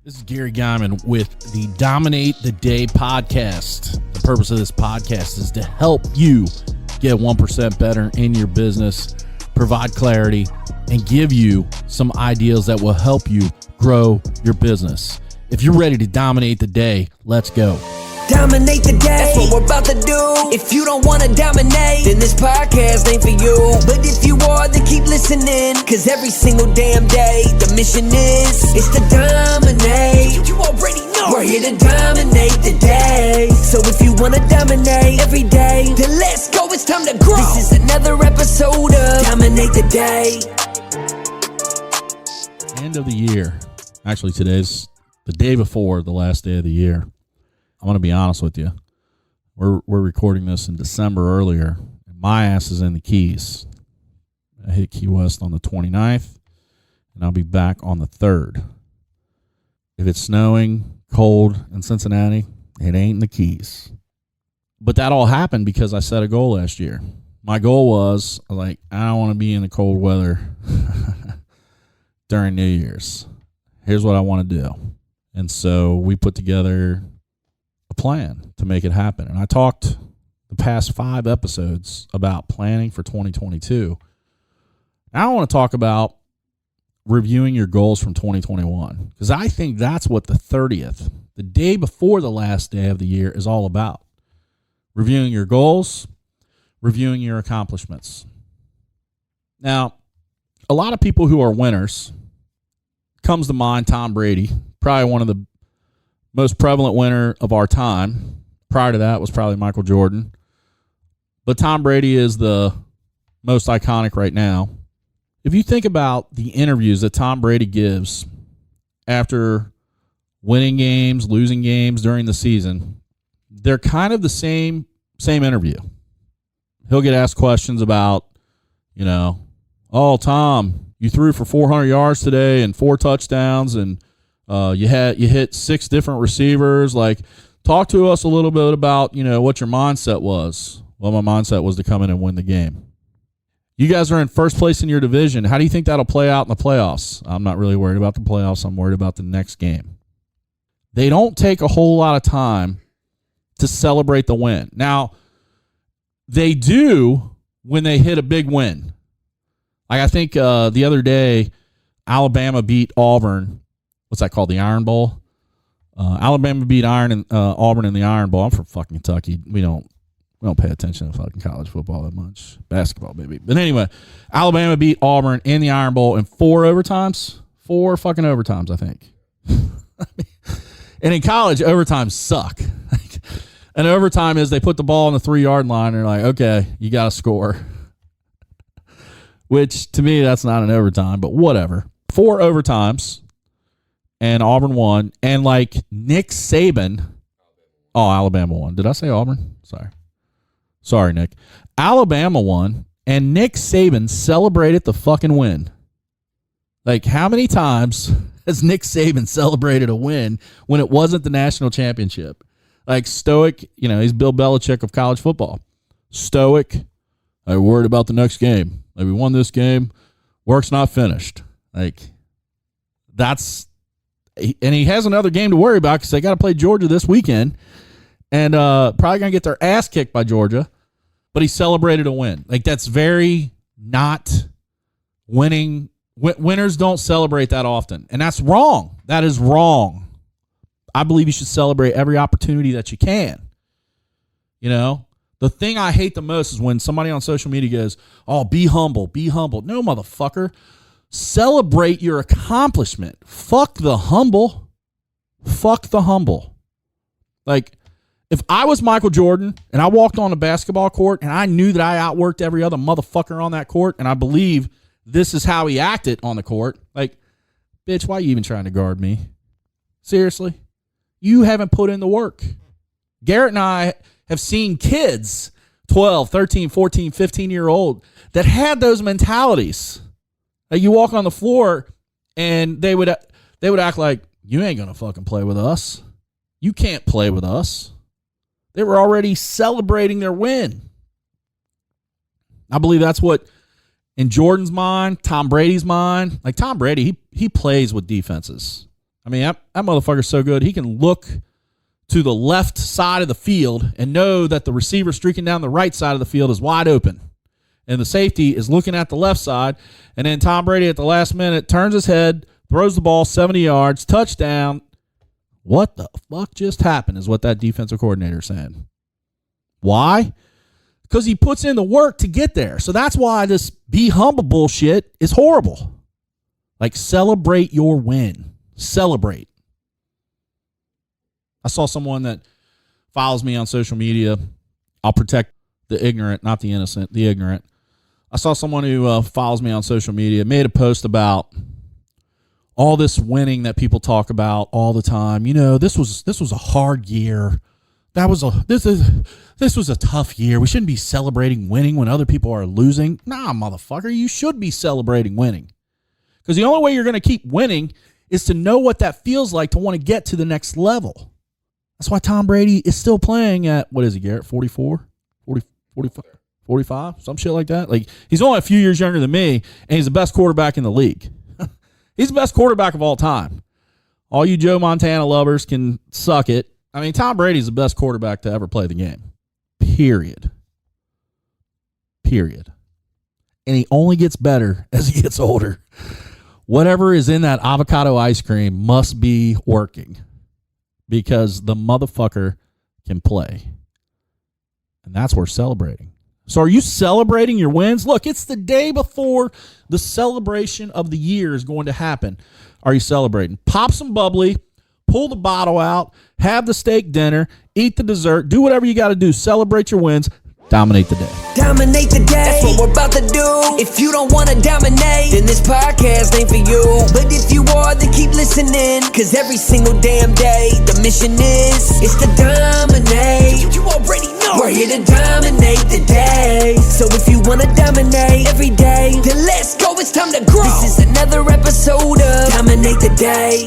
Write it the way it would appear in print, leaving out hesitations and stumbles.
This is Gary Guyman with the Dominate the Day podcast. The purpose of this podcast is to help you get 1% better in your business, provide clarity, and give you some ideas that will help you grow your business. If you're ready to dominate the day, let's go. Dominate the day, that's what we're about to do. If you don't want to dominate, then this podcast ain't for you. But if you are, then keep listening, cause every single damn day, the mission is to dominate. You already know we're here to dominate the day. So if you want to dominate every day, then let's go, it's time to grow. This is another episode of Dominate the Day. End of the year. Actually, today's the day before the last day of the year. I'm going to be honest with you. We're recording this in December earlier. And my ass is in the Keys. I hit Key West on the 29th, and I'll be back on the 3rd. If it's snowing, cold in Cincinnati, it ain't in the Keys. But that all happened because I set a goal last year. My goal was, I don't want to be in the cold weather during New Year's. Here's what I want to do. And so we put together a plan to make it happen. And I talked the past 5 episodes about planning for 2022. Now I want to talk about reviewing your goals from 2021, because I think that's what the 30th, the day before the last day of the year, is all about. Reviewing your goals, reviewing your accomplishments. Now, a lot of people who are winners, comes to mind Tom Brady, probably one of the most prevalent winner of our time. Prior to that was probably Michael Jordan. But Tom Brady is the most iconic right now. If you think about the interviews that Tom Brady gives after winning games, losing games during the season, they're kind of the same interview. He'll get asked questions about, oh, Tom, you threw for 400 yards today and 4 touchdowns, and you hit 6 different receivers. Talk to us a little bit about, what your mindset was. Well, my mindset was to come in and win the game. You guys are in first place in your division. How do you think that'll play out in the playoffs? I'm not really worried about the playoffs. I'm worried about the next game. They don't take a whole lot of time to celebrate the win. Now, they do when they hit a big win. I think the other day, Alabama beat Auburn. What's that called? The Iron Bowl? Alabama beat Auburn in the Iron Bowl. I'm from fucking Kentucky. We don't pay attention to fucking college football that much. Basketball, baby. But anyway, Alabama beat Auburn in the Iron Bowl in 4 overtimes. 4 fucking overtimes, I think. And in college, overtimes suck. And overtime is they put the ball on the 3-yard line and they're like, okay, you got to score. Which, to me, that's not an overtime, but whatever. 4 overtimes. And Auburn won. And Nick Saban. Oh, Alabama won. Did I say Auburn? Sorry, Nick. Alabama won. And Nick Saban celebrated the fucking win. How many times has Nick Saban celebrated a win when it wasn't the national championship? Stoic, he's Bill Belichick of college football. Stoic. I'm worried about the next game. We won this game. Work's not finished. That's... And he has another game to worry about because they got to play Georgia this weekend, and probably going to get their ass kicked by Georgia, but he celebrated a win. That's very not winning. Winners don't celebrate that often, and that's wrong. That is wrong. I believe you should celebrate every opportunity that you can. The thing I hate the most is when somebody on social media goes, oh, be humble, be humble. No, motherfucker. Celebrate your accomplishment. Fuck the humble. Fuck the humble. If I was Michael Jordan and I walked on a basketball court and I knew that I outworked every other motherfucker on that court, and I believe this is how he acted on the court, bitch, why are you even trying to guard me? Seriously? You haven't put in the work. Garrett and I have seen kids, 12, 13, 14, 15-year-old, that had those mentalities. You walk on the floor and they would act like, you ain't going to fucking play with us. You can't play with us. They were already celebrating their win. I believe that's what, in Jordan's mind, Tom Brady's mind, Tom Brady, he plays with defenses. I mean, that motherfucker's so good. He can look to the left side of the field and know that the receiver streaking down the right side of the field is wide open. And the safety is looking at the left side. And then Tom Brady at the last minute turns his head, throws the ball 70 yards, touchdown. What the fuck just happened is what that defensive coordinator is saying. Why? Because he puts in the work to get there. So that's why this be humble bullshit is horrible. Like, celebrate your win. Celebrate. I saw someone that follows me on social media. I'll protect the ignorant, not the innocent, the ignorant. I saw someone who follows me on social media made a post about all this winning that people talk about all the time. You know, this was a hard year. This was a tough year. We shouldn't be celebrating winning when other people are losing. Nah, motherfucker, you should be celebrating winning. Because the only way you're going to keep winning is to know what that feels like to want to get to the next level. That's why Tom Brady is still playing at, what is he, Garrett, 44? 40, 45? 45, some shit like that. Like, he's only a few years younger than me, and he's the best quarterback in the league. He's the best quarterback of all time. All you Joe Montana lovers can suck it. I mean, Tom Brady's the best quarterback to ever play the game. Period. And he only gets better as he gets older. Whatever is in that avocado ice cream must be working because the motherfucker can play. And that's worth celebrating. So are you celebrating your wins? Look, it's the day before the celebration of the year is going to happen. Are you celebrating? Pop some bubbly, pull the bottle out, have the steak dinner, eat the dessert, do whatever you got to do. Celebrate your wins. Dominate the day. Dominate the day. That's what we're about to do. If you don't want to dominate, then this podcast ain't for you. But if you are, then keep listening. Cause every single damn day, the mission is to dominate. You already know. We're here to dominate the day. So if you want to dominate every day, then let's go. It's time to grow. This is another episode of Dominate the Day.